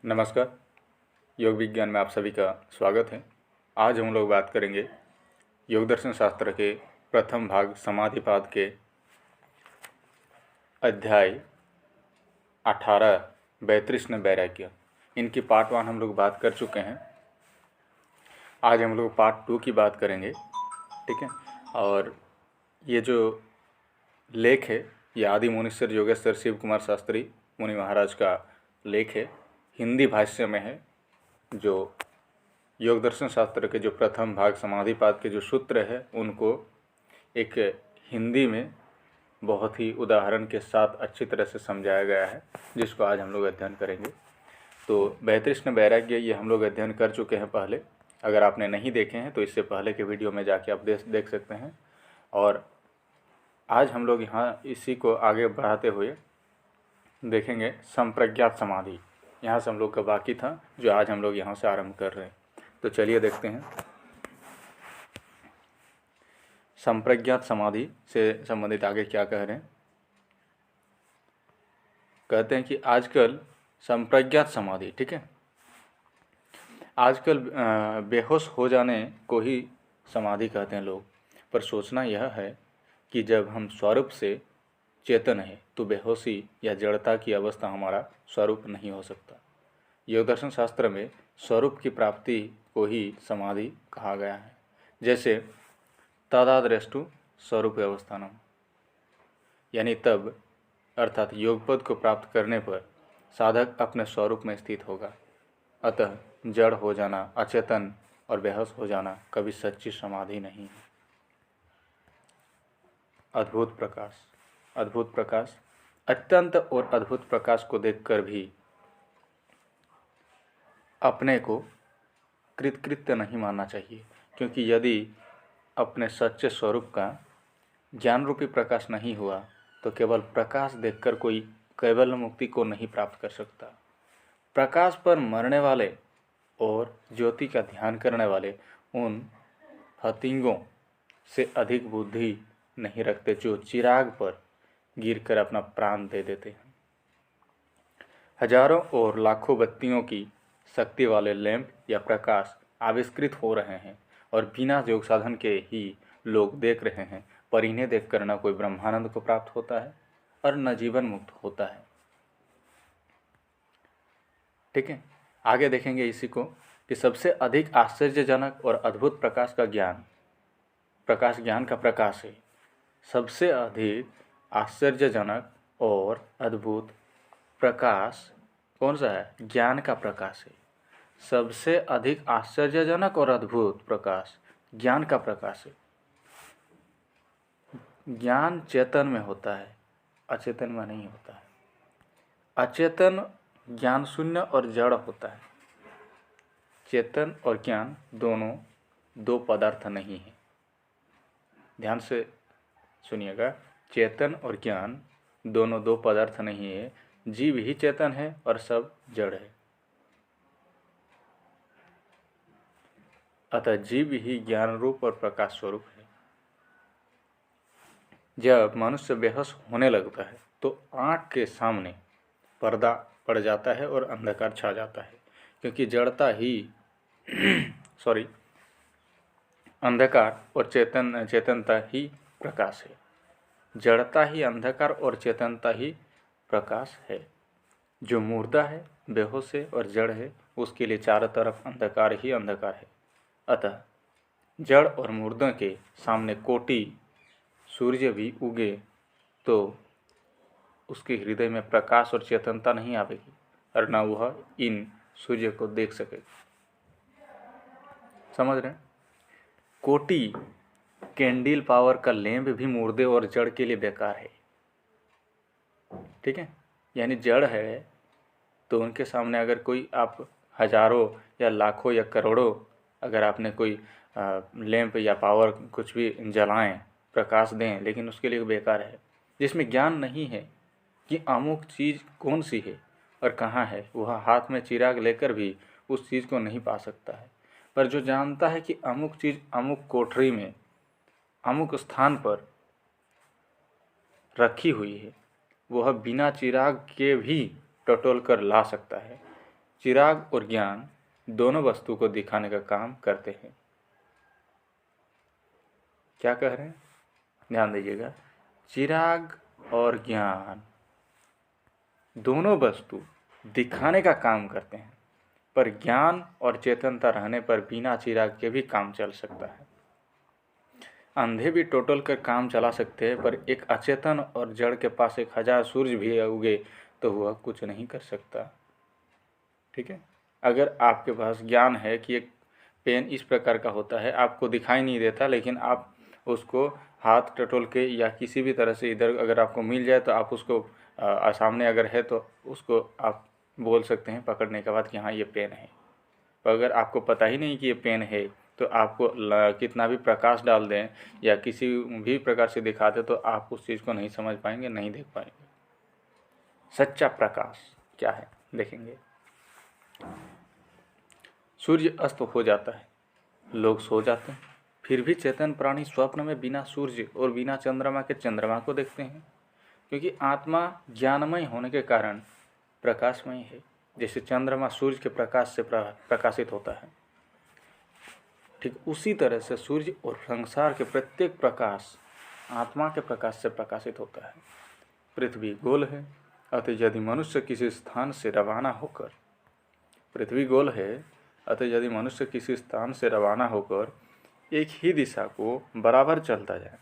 नमस्कार। योग विज्ञान में आप सभी का स्वागत है। आज हम लोग बात करेंगे योग दर्शन शास्त्र के प्रथम भाग समाधिपाद के अध्याय 18 वैतृष्ण वैराग्य। इनकी पार्ट 1 हम लोग बात कर चुके हैं। आज हम लोग पार्ट 2 की बात करेंगे, ठीक है। और ये जो लेख है ये आदि मुनीश्वर योगेश्वर शिव कुमार शास्त्री मुनि महाराज का लेख है, हिंदी भाष्य में है। जो योग दर्शन शास्त्र के जो प्रथम भाग समाधिपाद के जो सूत्र है उनको एक हिंदी में बहुत ही उदाहरण के साथ अच्छी तरह से समझाया गया है, जिसको आज हम लोग अध्ययन करेंगे। तो वैतृष्ण वैराग्य ये हम लोग अध्ययन कर चुके हैं पहले। अगर आपने नहीं देखे हैं तो इससे पहले के वीडियो में जाके आप देख सकते हैं। और आज हम लोग यहाँ इसी को आगे बढ़ाते हुए देखेंगे संप्रज्ञात समाधि। यहाँ से हम लोग का बाकी था, जो आज हम लोग यहाँ से आरंभ कर रहे हैं। तो चलिए देखते हैं। संप्रज्ञात समाधि से संबंधित आगे क्या कह रहे हैं। कहते हैं कि आजकल संप्रज्ञात समाधि, ठीक है, आजकल बेहोश हो जाने को ही समाधि कहते हैं लोग। पर सोचना यह है कि जब हम स्वरूप से चेतन है तो बेहोशी या जड़ता की अवस्था हमारा स्वरूप नहीं हो सकता। योग दर्शन शास्त्र में स्वरूप की प्राप्ति को ही समाधि कहा गया है। जैसे तदादृष्टु स्वरूप अवस्थानम, यानी तब अर्थात योगपद को प्राप्त करने पर साधक अपने स्वरूप में स्थित होगा। अतः जड़ हो जाना, अचेतन और बेहोश हो जाना कभी सच्ची समाधि नहीं है। अद्भुत प्रकाश, अद्भुत प्रकाश, अत्यंत और अद्भुत प्रकाश को देखकर भी अपने को कृतकृत्य नहीं मानना चाहिए, क्योंकि यदि अपने सच्चे स्वरूप का ज्ञान रूपी प्रकाश नहीं हुआ तो केवल प्रकाश देखकर कोई कैवल्य मुक्ति को नहीं प्राप्त कर सकता। प्रकाश पर मरने वाले और ज्योति का ध्यान करने वाले उन फतिंगों से अधिक बुद्धि नहीं रखते जो चिराग पर गिरकर अपना प्राण दे देते हैं। हजारों और लाखों बत्तियों की शक्ति वाले लैंप या प्रकाश आविष्कृत हो रहे हैं और बिना योग साधन के ही लोग देख रहे हैं, पर इन्हें देखकर न कोई ब्रह्मानंद को प्राप्त होता है और न जीवन मुक्त होता है। ठीक है, आगे देखेंगे इसी को कि सबसे अधिक आश्चर्यजनक और अद्भुत प्रकाश का ज्ञान, प्रकाश ज्ञान का प्रकाश है। सबसे अधिक आश्चर्यजनक और अद्भुत प्रकाश कौन सा है? ज्ञान का प्रकाश है। सबसे अधिक आश्चर्यजनक और अद्भुत प्रकाश ज्ञान का प्रकाश है। ज्ञान चेतन में होता है, अचेतन में नहीं होता है। अचेतन ज्ञान शून्य और जड़ होता है। चेतन और ज्ञान दोनों दो पदार्थ नहीं है। ध्यान से सुनिएगा, चेतन और ज्ञान दोनों दो पदार्थ नहीं है। जीव ही चेतन है और सब जड़ है। अतः जीव ही ज्ञान रूप और प्रकाश स्वरूप है। जब मनुष्य बेहोश होने लगता है तो आँख के सामने पर्दा पड़ जाता है और अंधकार छा जाता है, क्योंकि जड़ता ही अंधकार और चेतनता ही प्रकाश है। जड़ता ही अंधकार और चेतनता ही प्रकाश है। जो मुर्दा है, बेहोश है और जड़ है, उसके लिए चारों तरफ अंधकार ही अंधकार है। अतः जड़ और मुर्दों के सामने कोटि सूर्य भी उगे तो उसके हृदय में प्रकाश और चेतनता नहीं आवेगी और न वह इन सूर्य को देख सकेगा। समझ रहे हैं? कोटि कैंडल पावर का लैंप भी मुर्दे और जड़ के लिए बेकार है। ठीक है, यानी जड़ है तो उनके सामने अगर कोई आप हजारों या लाखों या करोड़ों अगर आपने कोई लैंप या पावर कुछ भी जलाएं, प्रकाश दें, लेकिन उसके लिए बेकार है। जिसमें ज्ञान नहीं है कि अमुक चीज़ कौन सी है और कहाँ है, वह हाथ में चिराग लेकर भी उस चीज़ को नहीं पा सकता है। पर जो जानता है कि अमुक चीज़ अमुक कोठरी में अमुक स्थान पर रखी हुई है, वह बिना चिराग के भी टटोल कर ला सकता है। चिराग और ज्ञान दोनों वस्तु को दिखाने का काम करते हैं। क्या कह रहे हैं, ध्यान दीजिएगा। चिराग और ज्ञान दोनों वस्तु दिखाने का काम करते हैं, पर ज्ञान और चेतनता रहने पर बिना चिराग के भी काम चल सकता है। अंधे भी टोटल कर काम चला सकते हैं, पर एक अचेतन और जड़ के पास 1000 सूर्य भी उगे तो वह कुछ नहीं कर सकता। ठीक है, अगर आपके पास ज्ञान है कि एक पेन इस प्रकार का होता है, आपको दिखाई नहीं देता, लेकिन आप उसको हाथ टटोल के या किसी भी तरह से इधर अगर आपको मिल जाए तो आप उसको सामने अगर है तो उसको आप बोल सकते हैं पकड़ने के बाद कि हाँ ये पेन है। पर अगर आपको पता ही नहीं कि ये पेन है तो आपको कितना भी प्रकाश डाल दें या किसी भी प्रकार से दिखा दें तो आप उस चीज़ को नहीं समझ पाएंगे, नहीं देख पाएंगे। सच्चा प्रकाश क्या है देखेंगे। सूर्य अस्त हो जाता है, लोग सो जाते हैं, फिर भी चेतन प्राणी स्वप्न में बिना सूर्य और बिना चंद्रमा के चंद्रमा को देखते हैं, क्योंकि आत्मा ज्ञानमय होने के कारण प्रकाशमय है। जैसे चंद्रमा सूर्य के प्रकाश से प्रकाशित होता है, ठीक उसी तरह से सूर्य और संसार के प्रत्येक प्रकाश आत्मा के प्रकाश से प्रकाशित होता है। पृथ्वी गोल है, अतः यदि मनुष्य किसी स्थान से रवाना होकर पृथ्वी गोल है, अतः यदि मनुष्य किसी स्थान से रवाना होकर एक ही दिशा को बराबर चलता जाए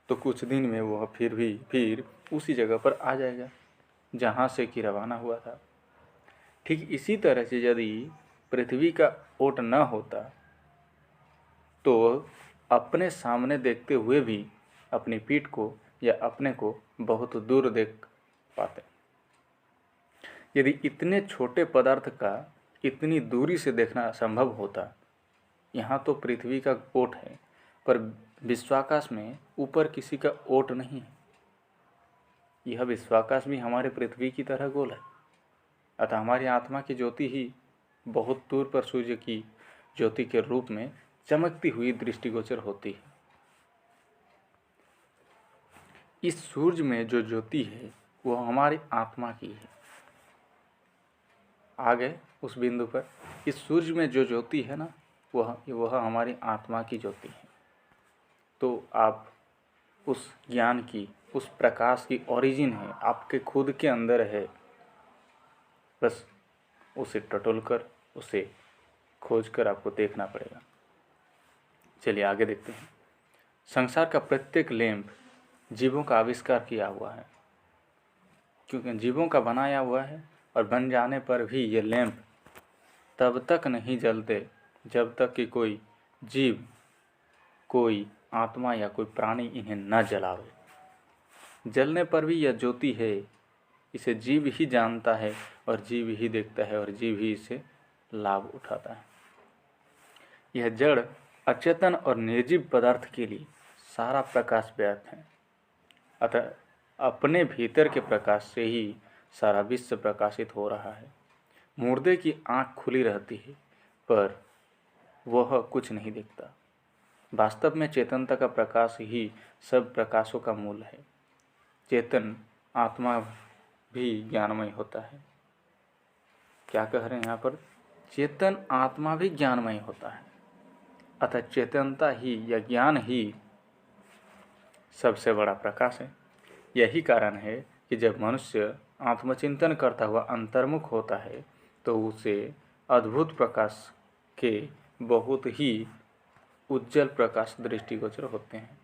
तो कुछ दिन में वह फिर उसी जगह पर आ जाएगा जहाँ से कि रवाना हुआ था। ठीक इसी तरह से यदि पृथ्वी का ओट न होता तो अपने सामने देखते हुए भी अपनी पीठ को या अपने को बहुत दूर देख पाते। यदि इतने छोटे पदार्थ का इतनी दूरी से देखना असंभव होता, यहाँ तो पृथ्वी का ओट है पर विश्वाकाश में ऊपर किसी का ओट नहीं है। यह विश्वाकाश भी हमारे पृथ्वी की तरह गोल है, अतः हमारी आत्मा की ज्योति ही बहुत दूर पर सूर्य की ज्योति के रूप में चमकती हुई दृष्टिगोचर होती है। इस सूर्य में जो ज्योति है वह हमारी आत्मा की है। आ गए उस बिंदु पर, इस सूर्य में जो ज्योति है ना वह हमारी आत्मा की ज्योति है। तो आप उस ज्ञान की, उस प्रकाश की ओरिजिन है, आपके खुद के अंदर है, बस उसे टटोल कर उसे खोज कर आपको देखना पड़ेगा। चलिए आगे देखते हैं। संसार का प्रत्येक लैंप जीवों का आविष्कार किया हुआ है, क्योंकि जीवों का बनाया हुआ है, और बन जाने पर भी ये लैंप तब तक नहीं जलते जब तक कि कोई जीव, कोई आत्मा या कोई प्राणी इन्हें न जलावे। जलने पर भी यह ज्योति है, इसे जीव ही जानता है और जीव ही देखता है और जीव ही इसे लाभ उठाता है। यह जड़, अचेतन और निर्जीव पदार्थ के लिए सारा प्रकाश व्यर्थ है, अतः अपने भीतर के प्रकाश से ही सारा विश्व प्रकाशित हो रहा है। मुर्दे की आँख खुली रहती है पर वह कुछ नहीं देखता। वास्तव में चेतनता का प्रकाश ही सब प्रकाशों का मूल है। चेतन आत्मा भी ज्ञानमय होता है। क्या कह रहे हैं यहाँ पर? चेतन आत्मा भी ज्ञानमय होता है, अतः चेतनता ही या ज्ञान ही सबसे बड़ा प्रकाश है। यही कारण है कि जब मनुष्य आत्मचिंतन करता हुआ अंतर्मुख होता है तो उसे अद्भुत प्रकाश के बहुत ही उज्जवल प्रकाश दृष्टिगोचर होते हैं।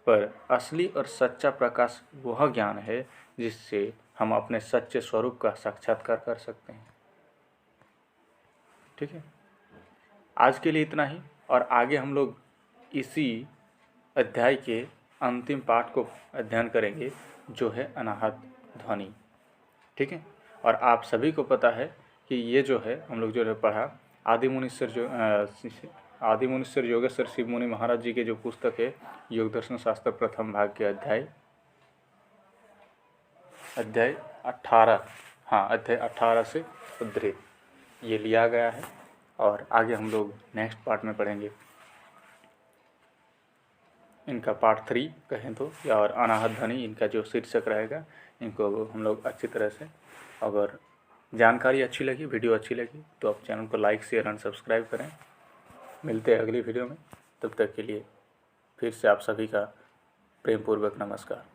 पर असली और सच्चा प्रकाश वह ज्ञान है जिससे हम अपने सच्चे स्वरूप का साक्षात्कार कर सकते हैं। ठीक है, आज के लिए इतना ही, और आगे हम लोग इसी अध्याय के अंतिम पाठ को अध्ययन करेंगे जो है अनाहत ध्वनि। ठीक है, और आप सभी को पता है कि ये जो है हम लोग जो है पढ़ा आदि मुनीश्वर योगेश्वर शिव मुनि महाराज जी के जो पुस्तक है योग दर्शन शास्त्र प्रथम भाग के अध्याय 18, हाँ अध्याय 18 से उद्धृत ये लिया गया है। और आगे हम लोग नेक्स्ट पार्ट में पढ़ेंगे इनका पार्ट 3 कहें तो, या और अनाहत ध्वनि इनका जो शीर्षक रहेगा, इनको हम लोग अच्छी तरह से, अगर जानकारी अच्छी लगी, वीडियो अच्छी लगी तो आप चैनल को लाइक शेयर एंड सब्सक्राइब करें। मिलते हैं अगली वीडियो में, तब तक के लिए फिर से आप सभी का प्रेमपूर्वक नमस्कार।